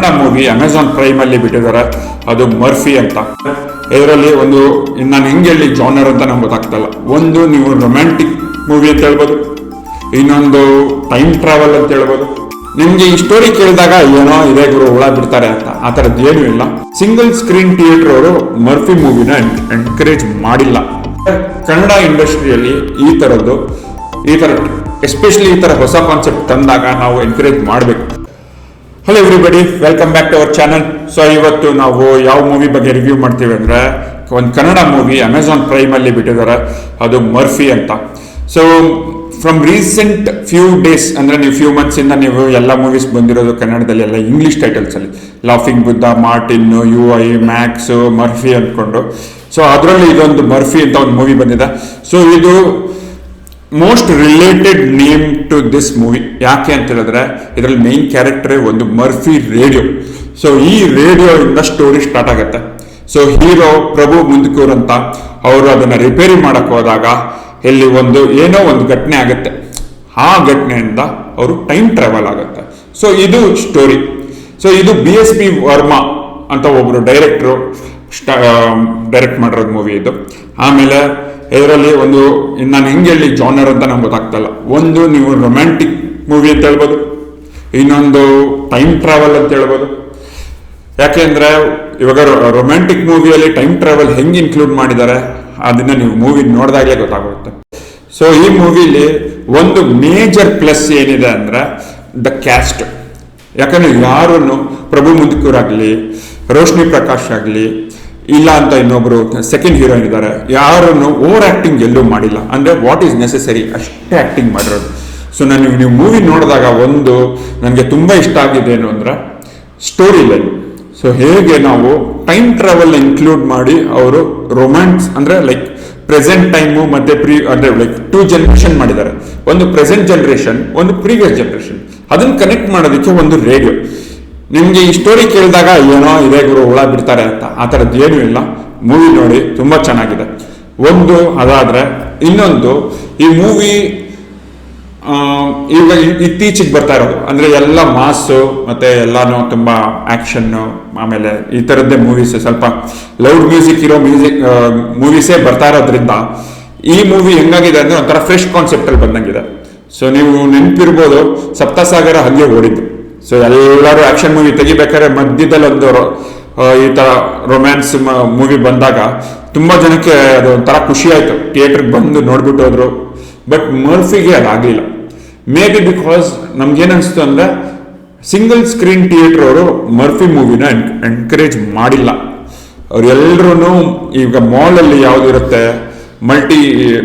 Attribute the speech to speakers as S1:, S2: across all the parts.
S1: Kannada movie Amazon prime ಅಲ್ಲಿ ಬಿಟ್ಟಿದ್ದಾರೆ. ಅದು ಮರ್ಫಿ ಅಂತ. ಇದರಲ್ಲಿ ಒಂದು ನಾನು ಹೆಂಗೆ ಹೇಳಿ ಜಾನರ್ ಅಂತ ನಮ್ಗೆ ಗೊತ್ತಾಗ್ತಲ್ಲ. ಒಂದು ನೀವು ರೊಮ್ಯಾಂಟಿಕ್ ಮೂವಿ ಅಂತ ಹೇಳ್ಬೋದು, ಇನ್ನೊಂದು ಟೈಮ್ ಟ್ರಾವೆಲ್ ಅಂತ ಹೇಳ್ಬೋದು. ನಿಮ್ಗೆ ಈ ಸ್ಟೋರಿ ಕೇಳಿದಾಗ ಏನೋ ಇದೇ ಗುರು ಹುಳ ಬಿಡ್ತಾರೆ ಅಂತ, ಆ ಥರದ್ದು ಏನೂ ಇಲ್ಲ. ಸಿಂಗಲ್ ಸ್ಕ್ರೀನ್ ಥಿಯೇಟರ್ ಅವರು ಮರ್ಫಿ ಮೂವಿನ ಎನ್ಕರೇಜ್ ಮಾಡಿಲ್ಲ. ಕನ್ನಡ ಇಂಡಸ್ಟ್ರಿಯಲ್ಲಿ ಈ ಥರ ಎಸ್ಪೆಷಲಿ ಈ ಥರ ಹೊಸ ಕಾನ್ಸೆಪ್ಟ್ ತಂದಾಗ ನಾವು ಎನ್ಕರೇಜ್ ಮಾಡಬೇಕು. Hello everybody, welcome back to our channel. So ಇವತ್ತು ನಾವು ಯಾವ ಮೂವಿ ಬಗ್ಗೆ ರಿವ್ಯೂ ಮಾಡ್ತೀವಿ ಅಂದರೆ, ಒಂದು ಕನ್ನಡ ಮೂವಿ ಅಮೆಝಾನ್ ಪ್ರೈಮಲ್ಲಿ ಬಿಟ್ಟಿದ್ದಾರೆ. ಅದು ಮರ್ಫಿ ಅಂತ. So from recent few days, ಅಂದರೆ ನೀವು ಫ್ಯೂ ಮಂತ್ಸಿಂದ ನೀವು ಎಲ್ಲ ಮೂವೀಸ್ ಬಂದಿರೋದು ಕನ್ನಡದಲ್ಲಿ ಎಲ್ಲ ಇಂಗ್ಲೀಷ್ ಟೈಟಲ್ಸಲ್ಲಿ, laughing Buddha, Martin, UI, Max, Murphy ಅಂದ್ಕೊಂಡು. ಸೊ ಅದರಲ್ಲಿ ಇದೊಂದು ಮರ್ಫಿ ಅಂತ ಒಂದು ಮೂವಿ ಬಂದಿದೆ. ಸೊ ಇದು most related name to this movie. ಯಾಕೆ ಅಂತ ಹೇಳಿದ್ರೆ ಇದರಲ್ಲಿ ಮೇನ್ ಕ್ಯಾರೆಕ್ಟರ್ ಒಂದು ಮರ್ಫಿ ರೇಡಿಯೋ. ಸೊ ಈ ರೇಡಿಯೋ ಇಂದ ಸ್ಟೋರಿ ಸ್ಟಾರ್ಟ್ ಆಗುತ್ತೆ. ಸೊ ಹೀರೋ ಪ್ರಭು ಮುಂದಕೂರ್ ಅಂತ, ಅವರು ಅದನ್ನ ರಿಪೇರಿ ಮಾಡಕ್ ಹೋದಾಗ ಇಲ್ಲಿ ಏನೋ ಒಂದು ಘಟನೆ ಆಗುತ್ತೆ. ಆ ಘಟನೆಯಿಂದ ಅವರು ಟೈಮ್ ಟ್ರಾವೆಲ್ ಆಗುತ್ತೆ. ಸೊ ಇದು ಸ್ಟೋರಿ. ಸೊ ಇದು BSP ವರ್ಮಾ ಅಂತ ಒಬ್ರು ಡೈರೆಕ್ಟ್ ಮಾಡಿರೋದು ಮೂವಿ ಇದು. ಆಮೇಲೆ ಇದರಲ್ಲಿ ನಾನು ಹೆಂಗೆ ಹೇಳಿ ಜಾನರ್ ಅಂತ ನಮ್ಗೆ ಗೊತ್ತಾಗ್ತಲ್ಲ. ಒಂದು ನೀವು ರೊಮ್ಯಾಂಟಿಕ್ ಮೂವಿ ಅಂತ ಹೇಳ್ಬೋದು, ಇನ್ನೊಂದು ಟೈಮ್ ಟ್ರಾವೆಲ್ ಅಂತ ಹೇಳ್ಬೋದು. ಯಾಕೆಂದ್ರೆ ಇವಾಗ ರೊಮ್ಯಾಂಟಿಕ್ ಮೂವಿಯಲ್ಲಿ ಟೈಮ್ ಟ್ರಾವೆಲ್ ಹೆಂಗೆ ಇನ್ಕ್ಲೂಡ್ ಮಾಡಿದ್ದಾರೆ ಅದನ್ನ ನೀವು ಮೂವಿ ನೋಡಿದಾಗಲೇ ಗೊತ್ತಾಗುತ್ತೆ. ಸೊ ಈ ಮೂವಿಲಿ ಒಂದು ಮೇಜರ್ ಪ್ಲಸ್ ಏನಿದೆ ಅಂದ್ರೆ ದ ಕ್ಯಾಸ್ಟ್. ಯಾಕಂದ್ರೆ ಯಾರನ್ನು ಪ್ರಭು ಮುಂದಕೂರ್ ಆಗಲಿ, ರೋಶ್ನಿ ಪ್ರಕಾಶ್ ಆಗಲಿ, ಇಲ್ಲ ಅಂತ ಇನ್ನೊಬ್ರು ಸೆಕೆಂಡ್ ಹೀರೋಯಿನ್ ಇದ್ದಾರೆ, ಯಾರನ್ನು ಓವರ್ ಆಕ್ಟಿಂಗ್ ಎಲ್ಲೂ ಮಾಡಿಲ್ಲ. ಅಂದ್ರೆ ವಾಟ್ ಈಸ್ ನೆಸೆಸರಿ ಅಷ್ಟೇ ಆಕ್ಟಿಂಗ್ ಮಾಡಿರೋದು. ಸೊ ನೀವು ಮೂವಿ ನೋಡಿದಾಗ ನನಗೆ ತುಂಬಾ ಇಷ್ಟ ಆಗಿದೆ ಏನು ಅಂದ್ರೆ ಸ್ಟೋರಿ ಲೈನ್. ಸೊ ಹೇಗೆ ನಾವು ಟೈಮ್ ಟ್ರಾವೆಲ್ ಇನ್ಕ್ಲೂಡ್ ಮಾಡಿ ಅವರು ರೊಮ್ಯಾನ್ಸ್ ಅಂದ್ರೆ ಲೈಕ್ ಪ್ರೆಸೆಂಟ್ ಟೈಮು ಮತ್ತೆ ಲೈಕ್ 2 ಜನರೇಷನ್ ಮಾಡಿದ್ದಾರೆ. ಒಂದು ಪ್ರೆಸೆಂಟ್ ಜನರೇಷನ್, ಒಂದು ಪ್ರೀವಿಯಸ್ ಜನರೇಷನ್. ಅದನ್ನ ಕನೆಕ್ಟ್ ಮಾಡೋದಕ್ಕೆ ಒಂದು ರೇಡಿಯೋ. ನಿಮ್ಗೆ ಈ ಸ್ಟೋರಿ ಕೇಳಿದಾಗ ಏನೋ ಇದೇ ಗುರು ಹುಳ ಬಿಡ್ತಾರೆ ಅಂತ, ಆ ಥರದ್ದು ಏನೂ ಇಲ್ಲ. ಮೂವಿ ನೋಡಿ ತುಂಬಾ ಚೆನ್ನಾಗಿದೆ. ಒಂದು ಅದಾದ್ರೆ ಇನ್ನೊಂದು, ಈ ಮೂವಿ ಈಗ ಇತ್ತೀಚೆಗೆ ಬರ್ತಾ ಇರೋದು ಅಂದ್ರೆ ಎಲ್ಲ ಮಾಸು ಮತ್ತೆ ಎಲ್ಲಾನು ತುಂಬಾ ಆಕ್ಷನ್, ಆಮೇಲೆ ಈ ತರದ್ದೇ ಮೂವೀಸ್, ಸ್ವಲ್ಪ ಲೌಡ್ ಮ್ಯೂಸಿಕ್ ಇರೋ ಮೂವೀಸೇ ಬರ್ತಾ ಇರೋದ್ರಿಂದ ಈ ಮೂವಿ ಹೆಂಗಾಗಿದೆ ಅಂದ್ರೆ ಒಂಥರ ಫ್ರೆಶ್ ಕಾನ್ಸೆಪ್ಟ್ ಅಲ್ಲಿ ಬಂದಂಗಿದೆ. ಸೊ ನೀವು ನೆನಪಿರ್ಬೋದು, ಸಪ್ತಸಾಗರ ಹಂಗೆ ಓಡಿದ್ದು. ಸೊ ಎಲ್ಲರೂ ಆಕ್ಷನ್ ಮೂವಿ ತೆಗಿಬೇಕಾದ್ರೆ ಮಧ್ಯದಲ್ಲಿ ಈ ತರ ರೊಮ್ಯಾನ್ಸ್ ಮೂವಿ ಬಂದಾಗ ತುಂಬಾ ಜನಕ್ಕೆ ಅದು ಒಂಥರ ಖುಷಿ ಆಯ್ತು, ಥಿಯೇಟರ್ಗೆ ಬಂದು ನೋಡ್ಬಿಟ್ಟು ಹೋದ್ರು. ಬಟ್ ಮರ್ಫಿಗೆ ಅದಾಗಲಿಲ್ಲ. ಮೇ ಬಿ ಬಿಕಾಸ್ ನಮ್ಗೇನಿಸ್ತು ಅಂದ್ರೆ ಸಿಂಗಲ್ ಸ್ಕ್ರೀನ್ ಥಿಯೇಟರ್ ಅವರು ಮರ್ಫಿ ಮೂವಿನ ಎನ್ಕರೇಜ್ ಮಾಡಿಲ್ಲ. ಅವ್ರೆಲ್ಲರೂ ಈಗ ಮಾಲ್ ಅಲ್ಲಿ ಯಾವ್ದಿರುತ್ತೆ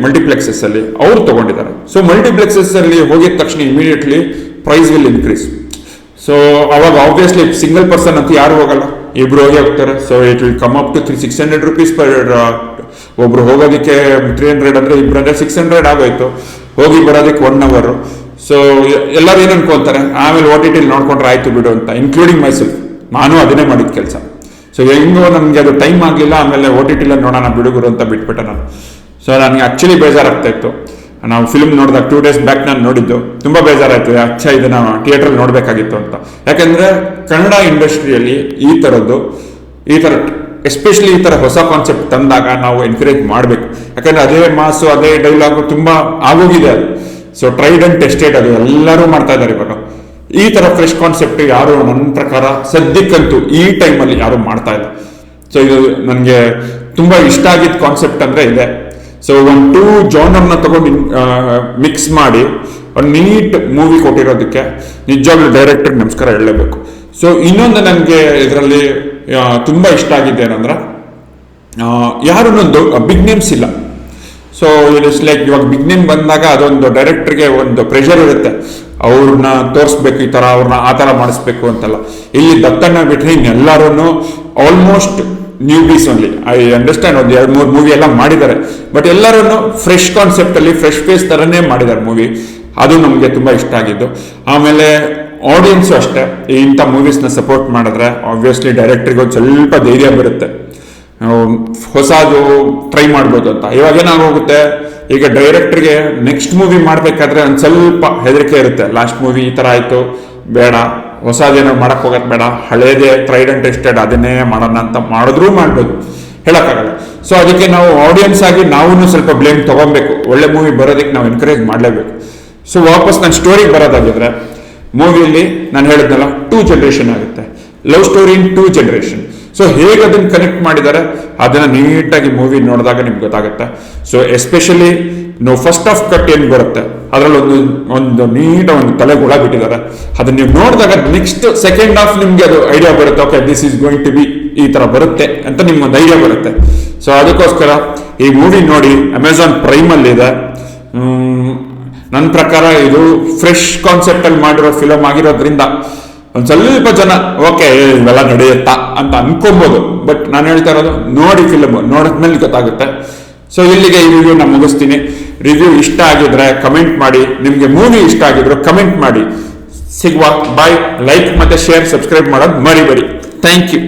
S1: ಮಲ್ಟಿಪ್ಲೆಕ್ಸಸ್ ಅಲ್ಲಿ ಅವ್ರು ತಗೊಂಡಿದ್ದಾರೆ. ಸೊ ಮಲ್ಟಿಪ್ಲೆಕ್ಸಸ್ ಅಲ್ಲಿ ಹೋಗಿದ ತಕ್ಷಣ immediately price will increase. So ಅವಾಗ ಆಬ್ವಿಯಸ್ಲಿ ಸಿಂಗಲ್ ಪರ್ಸನ್ ಅಂತ ಯಾರು ಹೋಗಲ್ಲ, ಇಬ್ರು ಹೋಗ್ತಾರೆ. So it will come up to 600 rupees per. ಒಬ್ರು ಹೋಗೋದಕ್ಕೆ 300 ಅಂದ್ರೆ ಇಬ್ರಂದ್ರೆ 600 ಆಗೋಯ್ತು. ಹೋಗಿ ಬರೋದಕ್ಕೆ 1 hour. ಸೊ ಎಲ್ಲರೂ ಏನು ಅನ್ಕೊಂತಾರೆ, ಆಮೇಲೆ OTT ನೋಡ್ಕೊಂಡ್ರೆ ಆಯ್ತು ಬಿಡು ಅಂತ, ಇನ್ಕ್ಲೂಡಿಂಗ್ ಮೈಸೆಲ್ಫ್. ನಾನು ಅದನ್ನೇ ಮಾಡಿದ ಕೆಲಸ. ಸೊ ಹೆಂಗೋ ನಮ್ಗೆ ಅದು ಟೈಮ್ ಆಗಲಿಲ್ಲ, ಆಮೇಲೆ OTT ನೋಡೋಣ ಬಿಡುಗರು ಅಂತ ಬಿಟ್ಬಿಟ್ಟೆ ನಾನು. ಸೊ ನನಗೆ ಆಕ್ಚುಲಿ ಬೇಜಾರಾಗ್ತಾ ಇತ್ತು. ನಾವು ಫಿಲ್ಮ್ ನೋಡಿದಾಗ 2 days ಬ್ಯಾಕ್ ನಾನು ನೋಡಿದ್ದು, ತುಂಬಾ ಬೇಜಾರಾಯ್ತು. ಇದನ್ನ ಥಿಯೇಟರ್ ನೋಡ್ಬೇಕಾಗಿತ್ತು ಅಂತ. ಯಾಕಂದ್ರೆ ಕನ್ನಡ ಇಂಡಸ್ಟ್ರಿಯಲ್ಲಿ ಈ ತರ ಎಸ್ಪೆಷಲಿ ಈ ತರ ಹೊಸ ಕಾನ್ಸೆಪ್ಟ್ ತಂದಾಗ ನಾವು ಎನ್ಕರೇಜ್ ಮಾಡಬೇಕು. ಯಾಕಂದ್ರೆ ಅದೇ ಮಾಸು, ಅದೇ ಡೈಲಾಗು ತುಂಬಾ ಆಗೋಗಿದೆ ಅದು. ಸೊ ಟ್ರೈಡ್ ಅಂಡ್ ಟೆಸ್ಟೆಡ್ ಅದು ಎಲ್ಲರೂ ಮಾಡ್ತಾ ಇದ್ದಾರೆ ಇವಾಗ. ಈ ತರ ಫ್ರೆಶ್ ಕಾನ್ಸೆಪ್ಟ್ ಯಾರು ನನ್ನ ಪ್ರಕಾರ ಸದ್ಯಕ್ಕಂತೂ ಈ ಟೈಮಲ್ಲಿ ಯಾರು ಮಾಡ್ತಾ ಇಲ್ಲ. ಸೊ ಇದು ನನಗೆ ತುಂಬಾ ಇಷ್ಟ ಆಗಿದ್ದ ಕಾನ್ಸೆಪ್ಟ್ ಅಂದ್ರೆ ಇದೆ. ಸೊ ಒಂದು 2 ಜಾನರ್ನ ತಗೊಂಡು ಮಿಕ್ಸ್ ಮಾಡಿ ಒಂದು ನೀಟ್ ಮೂವಿ ಕೊಟ್ಟಿರೋದಕ್ಕೆ ನಿಜವಾಗ್ಲೂ ಡೈರೆಕ್ಟರ್ ನಮಸ್ಕಾರ ಹೇಳಲೇಬೇಕು. ಸೊ ಇನ್ನೊಂದು ನನಗೆ ಇದರಲ್ಲಿ ತುಂಬಾ ಇಷ್ಟ ಆಗಿದೆ ಏನಂದ್ರೆ, ಯಾರನ್ನೊಂದು ಬಿಗ್ ನೇಮ್ಸ್ ಇಲ್ಲ. ಸೊ ಇಟ್ಸ್ ಲೈಕ್ ಇವಾಗ ಬಿಗ್ ನೇಮ್ ಬಂದಾಗ ಅದೊಂದು ಡೈರೆಕ್ಟರ್ಗೆ ಒಂದು ಪ್ರೆಷರ್ ಇರುತ್ತೆ, ಅವ್ರನ್ನ ತೋರಿಸ್ಬೇಕು, ಈ ತರ ಅವ್ರನ್ನ ಆ ತರ ಮಾಡಿಸ್ಬೇಕು ಅಂತೆಲ್ಲ. ಇಲ್ಲಿ ದತ್ತಣ್ಣ ಬಿಟ್ರೆ ಇನ್ನೆಲ್ಲರೂ almost new bees only. I understand, 1-2-3 movie ಎಲ್ಲ ಮಾಡಿದ್ದಾರೆ, ಬಟ್ ಎಲ್ಲರೂ ಫ್ರೆಶ್ ಕಾನ್ಸೆಪ್ಟ್ ಅಲ್ಲಿ ಫ್ರೆಶ್ ಫೇಸ್ ತರನೇ ಮಾಡಿದ್ದಾರೆ ಮೂವಿ. ಅದು ನಮಗೆ ತುಂಬಾ ಇಷ್ಟ ಆಗಿದ್ದು. ಆಮೇಲೆ ಆಡಿಯನ್ಸು ಅಷ್ಟೇ, ಇಂಥ ಮೂವೀಸ್ನ ಸಪೋರ್ಟ್ ಮಾಡಿದ್ರೆ ಆಬ್ವಿಯಸ್ಲಿ ಡೈರೆಕ್ಟರ್ಗೆ ಒಂದು ಸ್ವಲ್ಪ ಧೈರ್ಯ ಬರುತ್ತೆ, ಹೊಸದು ಟ್ರೈ ಮಾಡ್ಬೋದು ಅಂತ. ಇವಾಗ ಏನಾಗೋಗುತ್ತೆ, ಈಗ ಡೈರೆಕ್ಟರ್ಗೆ ನೆಕ್ಸ್ಟ್ ಮೂವಿ ಮಾಡಬೇಕಾದ್ರೆ ಒಂದು ಸ್ವಲ್ಪ ಹೆದರಿಕೆ ಇರುತ್ತೆ. ಲಾಸ್ಟ್ ಮೂವಿ ಈ ಥರ ಆಯಿತು, ಬೇಡ ಹೊಸದೇನೋ ಮಾಡಕ್ ಹೋಗೋದು ಬೇಡ, ಹಳೇದೇ ಟ್ರೈಡ್ ಅಂಡ್ ಟೆಸ್ಟೆಡ್ ಅದನ್ನೇ ಮಾಡೋಣ ಅಂತ ಮಾಡಿದ್ರೂ ಮಾಡ್ಬೋದು, ಹೇಳಕ್ಕಾಗಲ್ಲ. ಸೊ ಅದಕ್ಕೆ ನಾವು ಆಡಿಯನ್ಸ್ ಆಗಿ ನಾವು ಸ್ವಲ್ಪ ಬ್ಲೇಮ್ ತಗೊಬೇಕು. ಒಳ್ಳೆ ಮೂವಿ ಬರೋದಕ್ಕೆ ನಾವು ಎನ್ಕರೇಜ್ ಮಾಡಲೇಬೇಕು. ಸೊ ವಾಪಸ್ ನನ್ನ ಸ್ಟೋರಿಗೆ ಬರೋದಾಗಿದ್ರೆ, ಮೂವಿಯಲ್ಲಿ ನಾನು ಹೇಳಿದ್ನಲ್ಲ 2 ಜನರೇಷನ್ ಆಗುತ್ತೆ, love story in 2 generation. So ಹೇಗೆ ಅದನ್ನ ಕನೆಕ್ಟ್ ಮಾಡಿದ್ದಾರೆ ಅದನ್ನ ನೀಟಾಗಿ ಮೂವಿ ನೋಡಿದಾಗ ನಿಮ್ಗೆ ಗೊತ್ತಾಗುತ್ತೆ. ಸೊ ಎಸ್ಪೆಷಲಿ ನಾವು ಫಸ್ಟ್ ಆಫ್ ಕಟ್ ಏನ್ ಬರುತ್ತೆ ಅದರಲ್ಲಿ ಒಂದು ನೀಟ ಒಂದು ತಲೆಗುಳ ಬಿಟ್ಟಿದ್ದಾರೆ. ಅದನ್ನ ನೀವು ನೋಡಿದಾಗ ನೆಕ್ಸ್ಟ್ ಸೆಕೆಂಡ್ ಹಾಫ್ ನಿಮ್ಗೆ ಅದು ಐಡಿಯಾ ಬರುತ್ತೆ, okay this is going to be ಈ ತರ ಬರುತ್ತೆ ಅಂತ ನಿಮ್ಗೆ ಒಂದು ಐಡಿಯಾ ಬರುತ್ತೆ. ಸೊ ಅದಕ್ಕೋಸ್ಕರ ಈ ಮೂವಿ ನೋಡಿ, ಅಮೆಝಾನ್ ಪ್ರೈಮ್ ಅಲ್ಲಿ ಇದೆ. ನನ್ನ ಪ್ರಕಾರ ಇದು ಫ್ರೆಶ್ ಕಾನ್ಸೆಪ್ಟ್ ಅಲ್ಲಿ ಮಾಡಿರೋ ಫಿಲಮ್ ಆಗಿರೋದ್ರಿಂದ ಒಂದ್ ಸ್ವಲ್ಪ ಜನ ಓಕೆ ಇವೆಲ್ಲ ನಡೆಯುತ್ತಾ ಅಂತ ಅನ್ಕೊಬಹುದು. ಬಟ್ ನಾನು ಹೇಳ್ತಾ ಇರೋದು ನೋಡಿ, ಫಿಲಮ್ ನೋಡಿದ್ಮೇಲೆ ಗೊತ್ತಾಗುತ್ತೆ. ಸೊ ಇಲ್ಲಿಗೆ ಈ ರಿವ್ಯೂ ನಾನು ಮುಗಿಸ್ತೀನಿ. ರಿವ್ಯೂ ಇಷ್ಟ ಆಗಿದ್ರೆ ಕಮೆಂಟ್ ಮಾಡಿ, ನಿಮ್ಗೆ ಮೂವಿ ಇಷ್ಟ ಆಗಿದ್ರೆ ಕಮೆಂಟ್ ಮಾಡಿ. ಸಿಗುವ ಬಾಯ್. ಲೈಕ್ ಮತ್ತೆ ಶೇರ್ ಸಬ್ಸ್ಕ್ರೈಬ್ ಮಾಡೋದು ಮರಿಬೇಡಿ. Thank you.